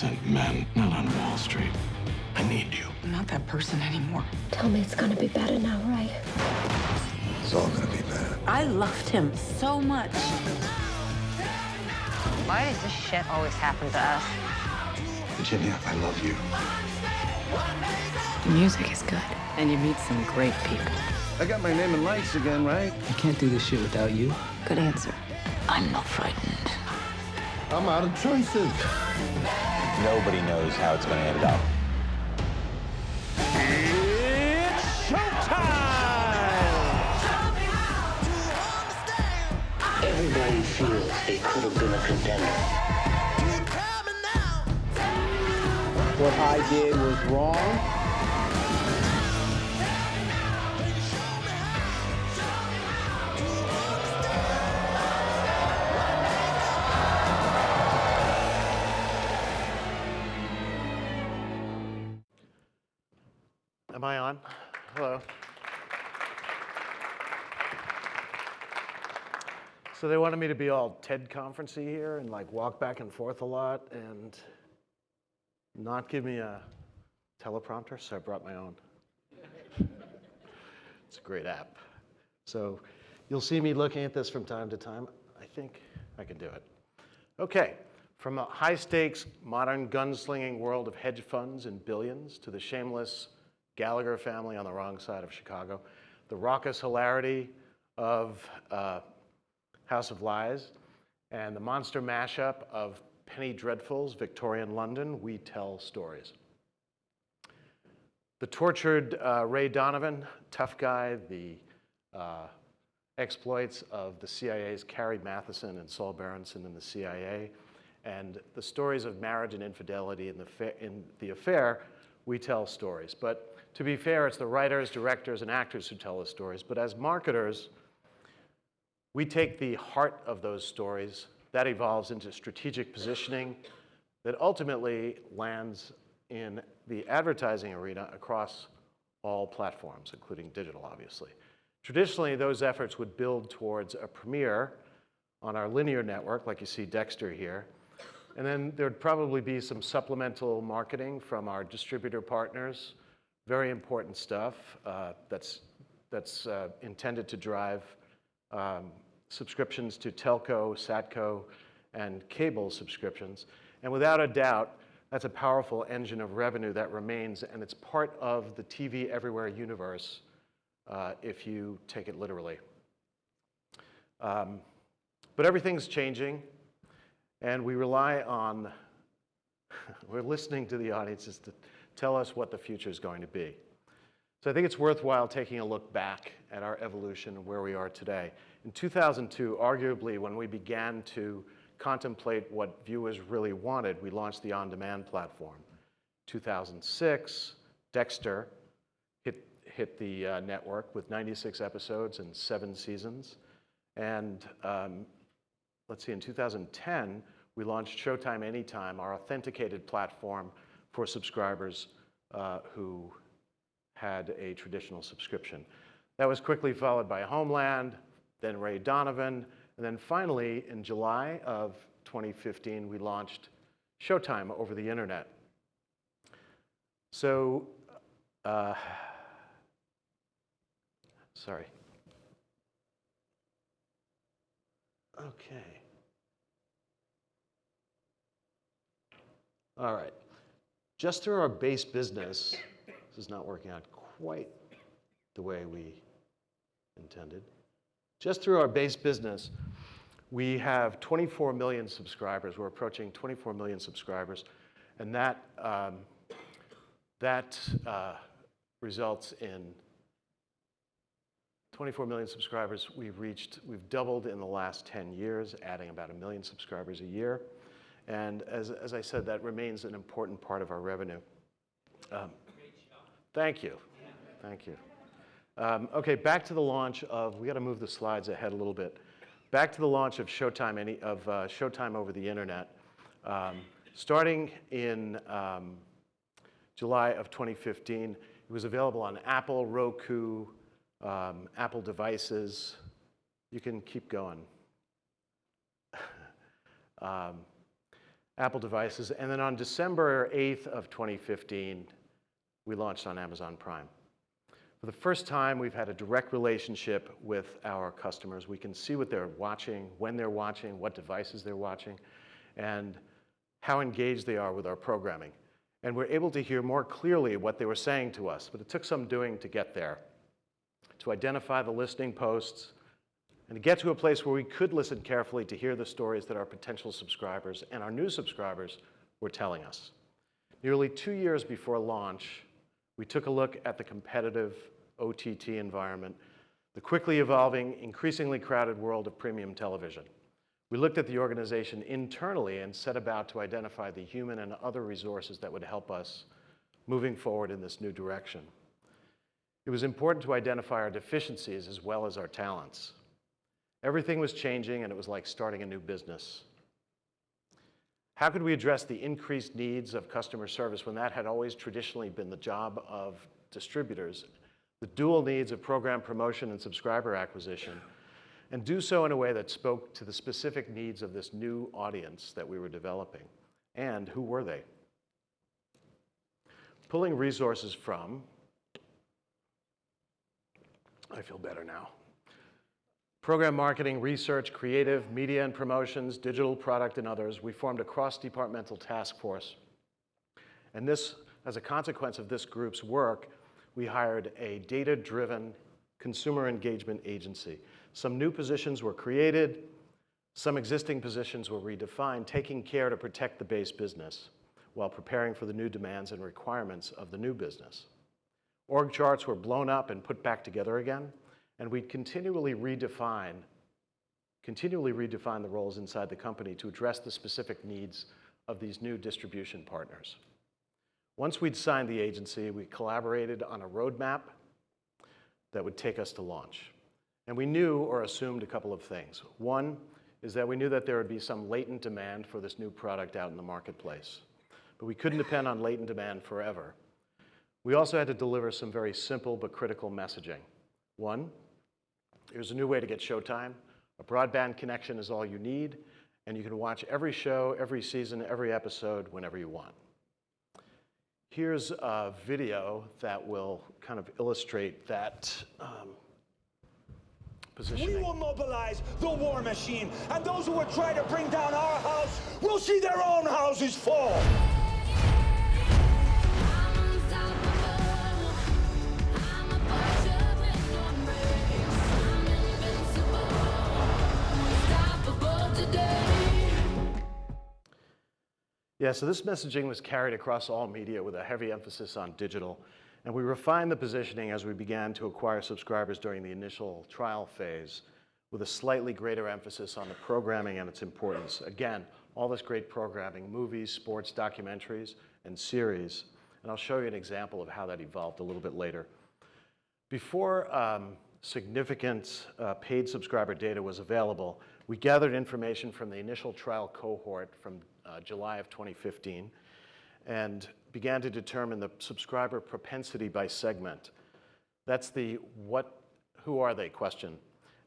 represent men, not on Wall Street. I need you. I'm not that person anymore. Tell me it's gonna be better now, right? It's all gonna be better. I loved him so much. Why does this shit always happen to us? Virginia, I love you. The music is good, and you meet some great people. I got my name in lights again, right? I can't do this shit without you. Good answer. I'm not frightened. I'm out of choices. Nobody knows how it's going to end up. It's showtime! Everybody feels they could have been a contender. What I did was wrong. Am I on? Hello. So they wanted me to be all TED conference-y here and like walk back and forth a lot and not give me a teleprompter, so I brought my own. It's a great app. So you'll see me looking at this from time to time. I think I can do it. Okay, from a high-stakes, modern gunslinging world of hedge funds and billions to the shameless Gallagher family on the wrong side of Chicago, the raucous hilarity of House of Lies, and the monster mashup of Penny Dreadful's Victorian London, we tell stories. The tortured Ray Donovan, tough guy, the exploits of the CIA's Carrie Matheson and Saul Berenson in the CIA, and the stories of marriage and infidelity in the affair, we tell stories. But to be fair, it's the writers, directors, and actors who tell the stories. But as marketers, we take the heart of those stories, that evolves into strategic positioning that ultimately lands in the advertising arena across all platforms, including digital, obviously. Traditionally, those efforts would build towards a premiere on our linear network, like you see Dexter here. And then there'd probably be some supplemental marketing from our distributor partners, very important stuff that's intended to drive subscriptions to telco, satco, and cable subscriptions. And without a doubt, that's a powerful engine of revenue that remains, and it's part of the TV Everywhere universe if you take it literally. But everything's changing, and we rely on, we're listening to the audiences to tell us what the future is going to be. So I think it's worthwhile taking a look back at our evolution and where we are today. In 2002, arguably when we began to contemplate what viewers really wanted, we launched the on-demand platform. 2006, Dexter hit the network with 96 episodes and 7 seasons. And let's see, in 2010, we launched Showtime Anytime, our authenticated platform for subscribers who had a traditional subscription. That was quickly followed by Homeland, then Ray Donovan, and then finally, in July of 2015, we launched Showtime over the internet. So, sorry. Okay. All right. Just through our base business, this is not working out quite the way we intended. Just through our base business, we have 24 million subscribers. We're approaching 24 million subscribers, and that results in 24 million subscribers we've doubled in the last 10 years, adding about 1 million subscribers a year. And as I said, that remains an important part of our revenue. Thank you. Thank you. Okay, back to the launch of, we got to move the slides ahead a little bit. Back to the launch of Showtime, Showtime over the internet. Starting in July of 2015, it was available on Apple, Roku, Apple devices. You can keep going. Apple devices. And then on December 8th of 2015, we launched on Amazon Prime. For the first time, we've had a direct relationship with our customers. We can see what they're watching, when they're watching, what devices they're watching, and how engaged they are with our programming. And we're able to hear more clearly what they were saying to us, but it took some doing to get there, to identify the listening posts, and to get to a place where we could listen carefully to hear the stories that our potential subscribers and our new subscribers were telling us. Nearly 2 years before launch, we took a look at the competitive OTT environment, the quickly evolving, increasingly crowded world of premium television. We looked at the organization internally and set about to identify the human and other resources that would help us moving forward in this new direction. It was important to identify our deficiencies as well as our talents. Everything was changing, and it was like starting a new business. How could we address the increased needs of customer service when that had always traditionally been the job of distributors, the dual needs of program promotion and subscriber acquisition, and do so in a way that spoke to the specific needs of this new audience that we were developing? And who were they? Pulling resources from, I feel better now, program marketing, research, creative, media and promotions, digital product, and others, we formed a cross-departmental task force. And this, as a consequence of this group's work, we hired a data-driven consumer engagement agency. Some new positions were created, some existing positions were redefined, taking care to protect the base business while preparing for the new demands and requirements of the new business. Org charts were blown up and put back together again, and we continually redefine the roles inside the company to address the specific needs of these new distribution partners. Once we'd signed the agency, we collaborated on a roadmap that would take us to launch. And we knew or assumed a couple of things. One is that we knew that there would be some latent demand for this new product out in the marketplace. But we couldn't depend on latent demand forever. We also had to deliver some very simple but critical messaging. One, here's a new way to get Showtime. A broadband connection is all you need, and you can watch every show, every season, every episode whenever you want. Here's a video that will kind of illustrate that positioning. We will mobilize the war machine, and those who will try to bring down our house will see their own houses fall. Yeah, so this messaging was carried across all media with a heavy emphasis on digital, and we refined the positioning as we began to acquire subscribers during the initial trial phase with a slightly greater emphasis on the programming and its importance. Again, all this great programming, movies, sports, documentaries, and series, and I'll show you an example of how that evolved a little bit later. Before significant paid subscriber data was available, we gathered information from the initial trial cohort from July of 2015 and began to determine the subscriber propensity by segment. That's the who are they question.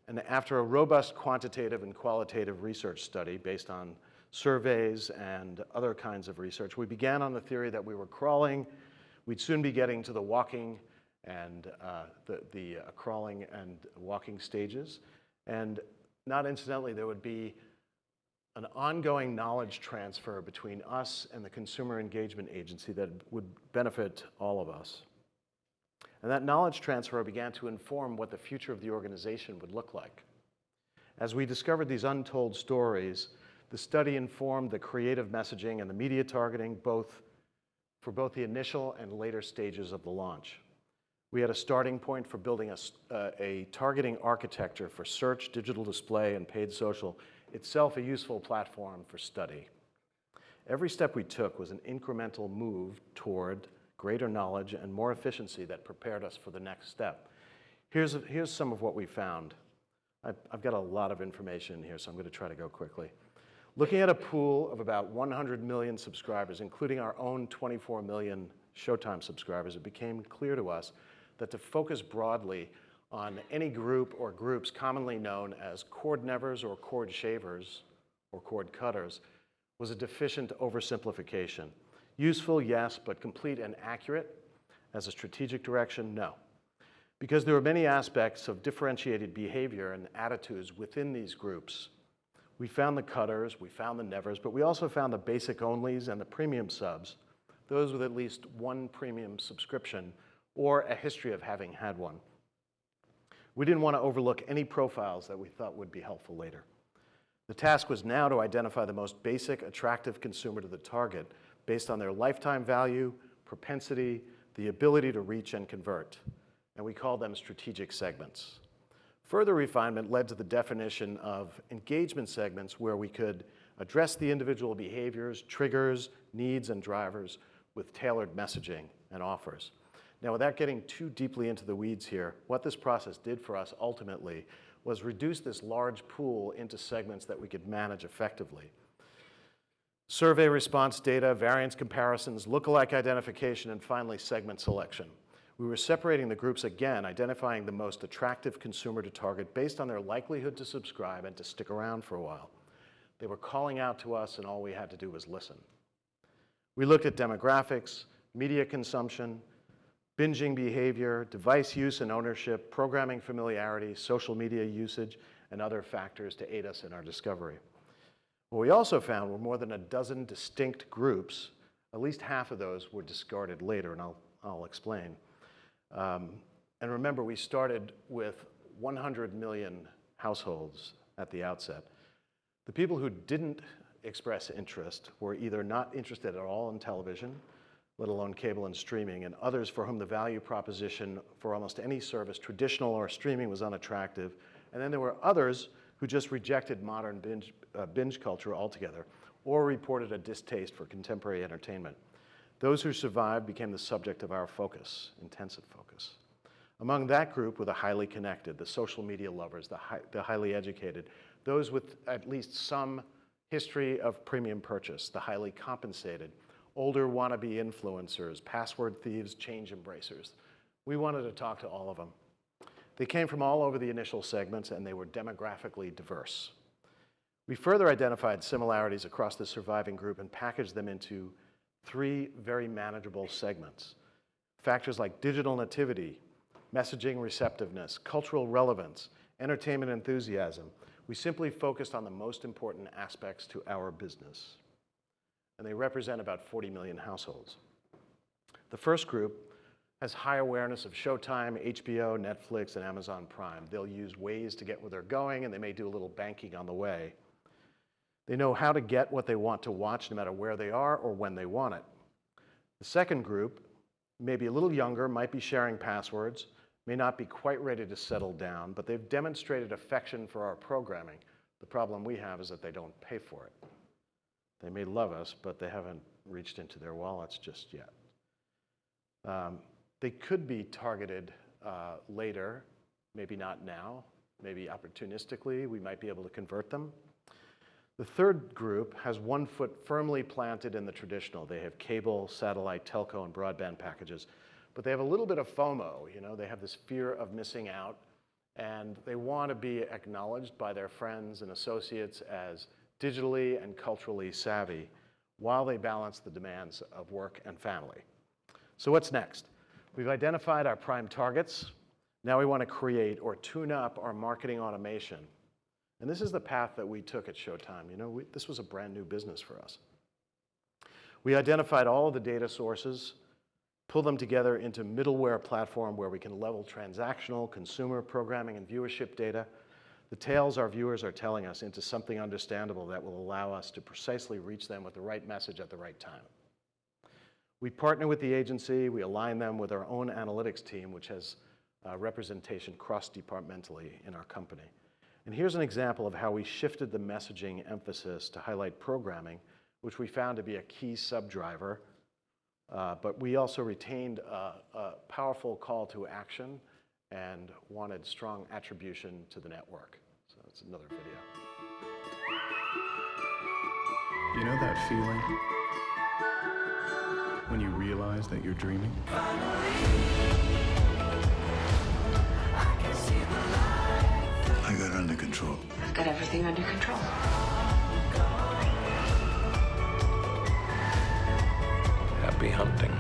And after a robust quantitative and qualitative research study based on surveys and other kinds of research, we began on the theory that we were crawling. We'd soon be getting to the walking and the crawling and walking stages. And not incidentally, there would be an ongoing knowledge transfer between us and the consumer engagement agency that would benefit all of us. And that knowledge transfer began to inform what the future of the organization would look like. As we discovered these untold stories, the study informed the creative messaging and the media targeting for both the initial and later stages of the launch. We had a starting point for building a targeting architecture for search, digital display, and paid social, itself a useful platform for study. Every step we took was an incremental move toward greater knowledge and more efficiency that prepared us for the next step. Here's some of what we found. I've got a lot of information here, so I'm going to try to go quickly. Looking at a pool of about 100 million subscribers, including our own 24 million Showtime subscribers, it became clear to us that to focus broadly on any group or groups commonly known as cord nevers or cord shavers or cord cutters was a deficient oversimplification. Useful, yes, but complete and accurate as a strategic direction, no. Because there were many aspects of differentiated behavior and attitudes within these groups. We found the cutters, we found the nevers, but we also found the basic onlys and the premium subs, those with at least one premium subscription or a history of having had one. We didn't want to overlook any profiles that we thought would be helpful later. The task was now to identify the most basic, attractive consumer to the target based on their lifetime value, propensity, the ability to reach and convert. And we called them strategic segments. Further refinement led to the definition of engagement segments where we could address the individual behaviors, triggers, needs, and drivers with tailored messaging and offers. Now, without getting too deeply into the weeds here, what this process did for us ultimately was reduce this large pool into segments that we could manage effectively. Survey response data, variance comparisons, lookalike identification, and finally segment selection. We were separating the groups again, identifying the most attractive consumer to target based on their likelihood to subscribe and to stick around for a while. They were calling out to us and all we had to do was listen. We looked at demographics, media consumption, binging behavior, device use and ownership, programming familiarity, social media usage, and other factors to aid us in our discovery. What we also found were more than a dozen distinct groups. At least half of those were discarded later, and I'll explain. And remember, we started with 100 million households at the outset. The people who didn't express interest were either not interested at all in television, let alone cable and streaming, and others for whom the value proposition for almost any service, traditional or streaming, was unattractive. And then there were others who just rejected modern binge culture altogether or reported a distaste for contemporary entertainment. Those who survived became the subject of our focus, intensive focus. Among that group were the highly connected, the social media lovers, the highly educated, those with at least some history of premium purchase, the highly compensated, older wannabe influencers, password thieves, change embracers. We wanted to talk to all of them. They came from all over the initial segments and they were demographically diverse. We further identified similarities across the surviving group and packaged them into 3 very manageable segments. Factors like digital nativity, messaging receptiveness, cultural relevance, entertainment enthusiasm. We simply focused on the most important aspects to our business. And they represent about 40 million households. The first group has high awareness of Showtime, HBO, Netflix, and Amazon Prime. They'll use Waze to get where they're going, and they may do a little banking on the way. They know how to get what they want to watch no matter where they are or when they want it. The second group may be a little younger, might be sharing passwords, may not be quite ready to settle down, but they've demonstrated affection for our programming. The problem we have is that they don't pay for it. They may love us, but they haven't reached into their wallets just yet. They could be targeted later, maybe not now, maybe opportunistically. We might be able to convert them. The third group has one foot firmly planted in the traditional. They have cable, satellite, telco, and broadband packages, but they have a little bit of FOMO. You know, they have this fear of missing out, and they want to be acknowledged by their friends and associates as digitally and culturally savvy while they balance the demands of work and family. So what's next? We've identified our prime targets. Now we want to create or tune up our marketing automation. And this is the path that we took at Showtime. You know, this was a brand new business for us. We identified all of the data sources, pull them together into middleware platform where we can level transactional, consumer, programming, and viewership data, the tales our viewers are telling us, into something understandable that will allow us to precisely reach them with the right message at the right time. We partner with the agency, we align them with our own analytics team, which has representation cross-departmentally in our company. And here's an example of how we shifted the messaging emphasis to highlight programming, which we found to be a key subdriver, but we also retained a powerful call to action and wanted strong attribution to the network. So that's another video. You know that feeling when you realize that you're dreaming? I got it under control. I've got everything under control. both be hunting.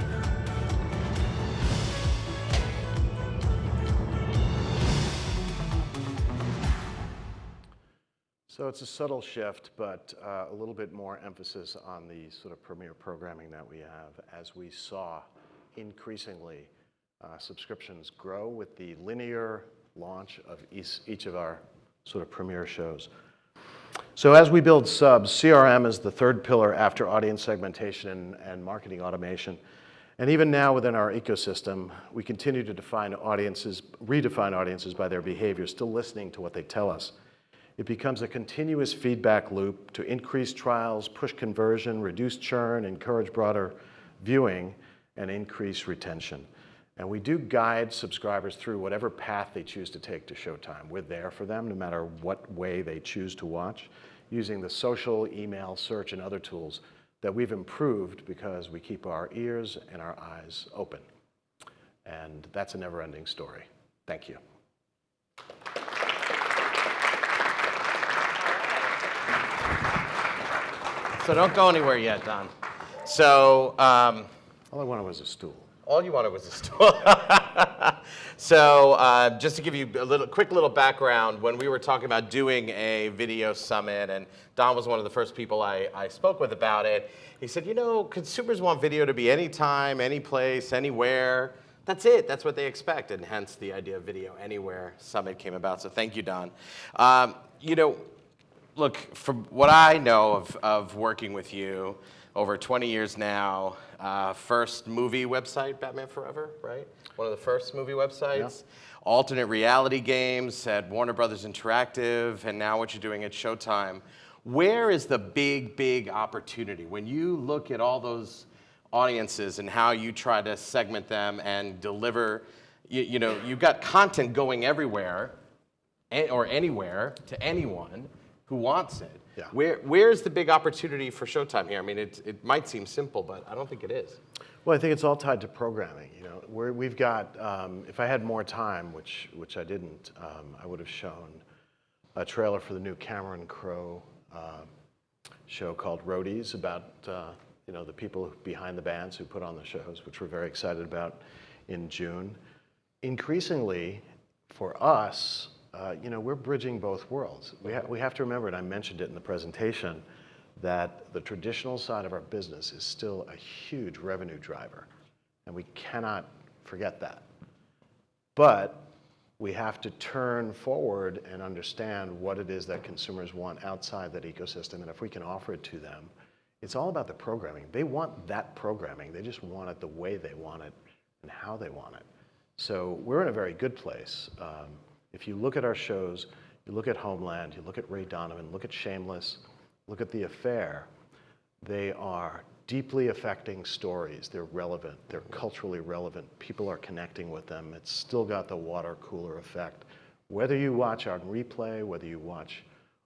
So it's a subtle shift, but a little bit more emphasis on the sort of premier programming that we have, as we saw increasingly subscriptions grow with the linear launch of each of our sort of premier shows. So as we build subs, CRM is the third pillar after audience segmentation and marketing automation. And even now within our ecosystem, we continue to redefine audiences by their behavior, still listening to what they tell us. It becomes a continuous feedback loop to increase trials, push conversion, reduce churn, encourage broader viewing, and increase retention. And we do guide subscribers through whatever path they choose to take to Showtime. We're there for them no matter what way they choose to watch, using the social, email, search, and other tools that we've improved because we keep our ears and our eyes open. And that's a never-ending story. Thank you. So don't go anywhere yet, Don. So all I wanted was a stool. All you wanted was a stool. So just to give you a quick little background, when we were talking about doing a video summit, and Don was one of the first people I spoke with about it, he said, you know, consumers want video to be anytime, any place, anywhere. That's it. That's what they expect, and hence the idea of Video Anywhere Summit came about. So thank you, Don. You know, look, from what I know of working with you over 20 years now, first movie website, Batman Forever, right? One of the first movie websites. Yeah. Alternate reality games at Warner Brothers Interactive, and now what you're doing at Showtime. Where is the big opportunity? When you look at all those audiences and how you try to segment them and deliver, you know, you've got content going everywhere or anywhere to anyone who wants it. Yeah. Where's the big opportunity for Showtime here? I mean, it might seem simple, but I don't think it is. Well, I think it's all tied to programming. You know, we've got. If I had more time, which I didn't, I would have shown a trailer for the new Cameron Crowe show called Roadies, about you know, the people behind the bands who put on the shows, which we're very excited about in June. Increasingly, for us, you know, we're bridging both worlds. We have to remember, and I mentioned it in the presentation, that the traditional side of our business is still a huge revenue driver, and we cannot forget that. But we have to turn forward and understand what it is that consumers want outside that ecosystem, and if we can offer it to them, it's all about the programming. They want that programming. They just want it the way they want it and how they want it. So we're in a very good place. If you look at our shows, you look at Homeland, you look at Ray Donovan, look at Shameless, look at The Affair, they are deeply affecting stories. They're relevant. They're culturally relevant. People are connecting with them. It's still got the water cooler effect. Whether you watch on replay, whether you watch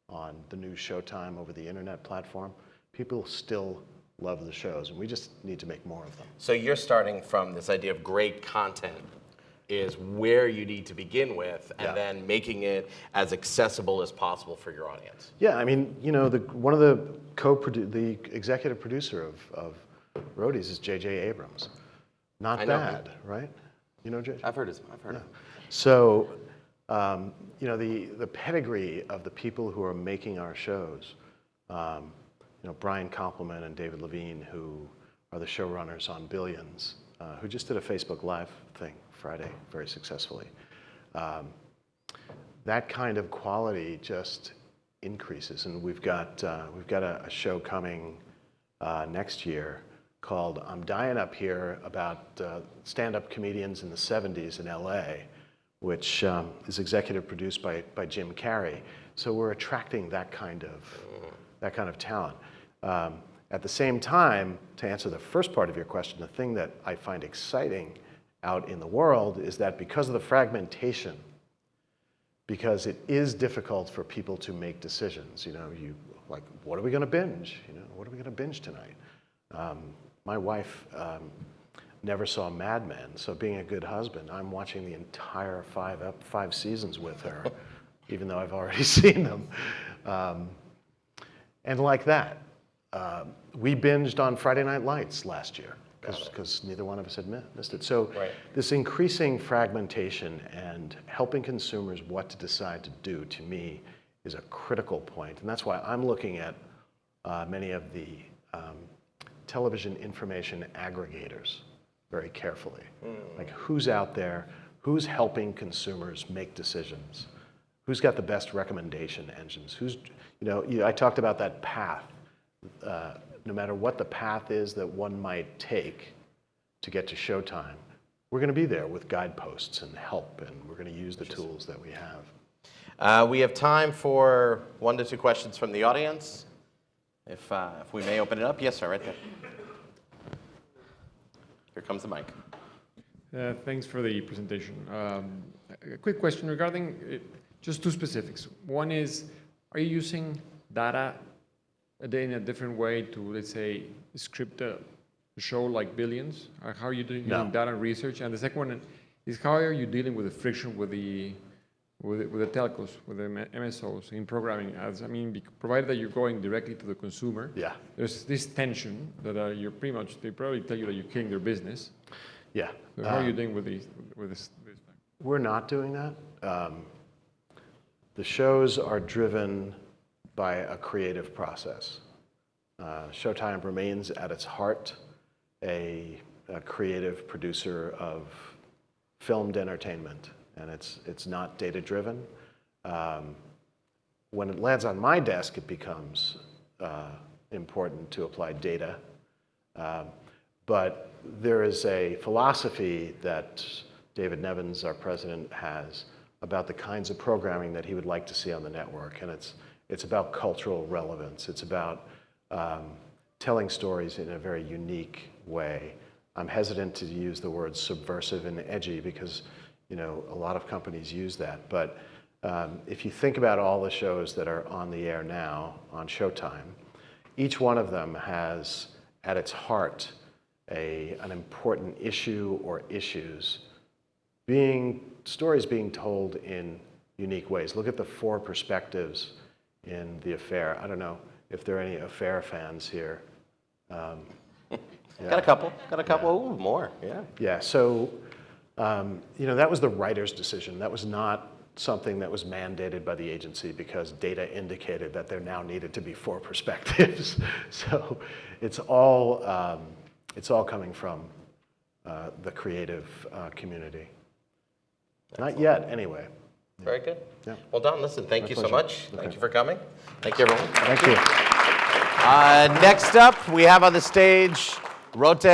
on the new Showtime over the internet platform, people still love the shows, and we just need to make more of them. So you're starting from this idea of great content is where you need to begin with, and then making it as accessible as possible for your audience. Yeah, I mean, you know, one of the executive producer of Roadies is J.J. Abrams. Not bad, right? You know J.J.? I've heard him. So, you know, the pedigree of the people who are making our shows, you know, Brian Koppelman and David Levine, who are the showrunners on Billions, who just did a Facebook Live thing Friday very successfully. That kind of quality just increases, and we've got a show coming next year called "I'm Dying Up Here" about stand-up comedians in the '70s in LA, which is executive produced by Jim Carrey. So we're attracting that kind of talent. At the same time, to answer the first part of your question, the thing that I find exciting out in the world is that because of the fragmentation, because it is difficult for people to make decisions, you know, like, what are we going to binge? You know, what are we going to binge tonight? My wife never saw Mad Men, so being a good husband, I'm watching the entire 5 seasons with her, even though I've already seen them. And like that, we binged on Friday Night Lights last year. because neither one of us had missed it. So Right. this increasing fragmentation and helping consumers what to decide to do, to me, is a critical point. And that's why I'm looking at many of the television information aggregators very carefully. Like who's out there, who's helping consumers make decisions, who's got the best recommendation engines, I talked about that path. No matter what the path is that one might take to get to Showtime, we're going to be there with guideposts and help, and we're going to use the tools that we have. We have time for 1 to 2 questions from the audience. If we may open it up. Yes, sir, right there. Here comes the mic. Thanks for the presentation. A quick question regarding just 2 specifics. One is, are you using data in a different way to, let's say, script a show like Billions? Or how are you doing using data and research? And the second one is, how are you dealing with the friction with the telcos, with the MSOs in programming ads? I mean, provided that you're going directly to the consumer, there's this tension that you're pretty much, they probably tell you that you're killing their business. Yeah. So how are you doing with this? We're not doing that. The shows are driven by a creative process. Showtime remains at its heart a creative producer of filmed entertainment, and it's not data-driven. When it lands on my desk, it becomes important to apply data. But there is a philosophy that David Nevins, our president, has about the kinds of programming that he would like to see on the network, and it's about cultural relevance. It's about telling stories in a very unique way. I'm hesitant to use the words subversive and edgy because, a lot of companies use that. But if you think about all the shows that are on the air now on Showtime, each one of them has at its heart an important issue or issues, stories being told in unique ways. Look at the 4 perspectives in The Affair. I don't know if there are any Affair fans here. Got a couple. Ooh, more. Yeah. Yeah. So, that was the writer's decision. That was not something that was mandated by the agency because data indicated that there now needed to be 4 perspectives. So, it's all coming from the creative community. Excellent. Not yet, anyway. Very good. Yeah. Well, Don, listen, thank you so much. Okay. Thank you for coming. Thank you, everyone. Thank you. Next up, we have on the stage Rote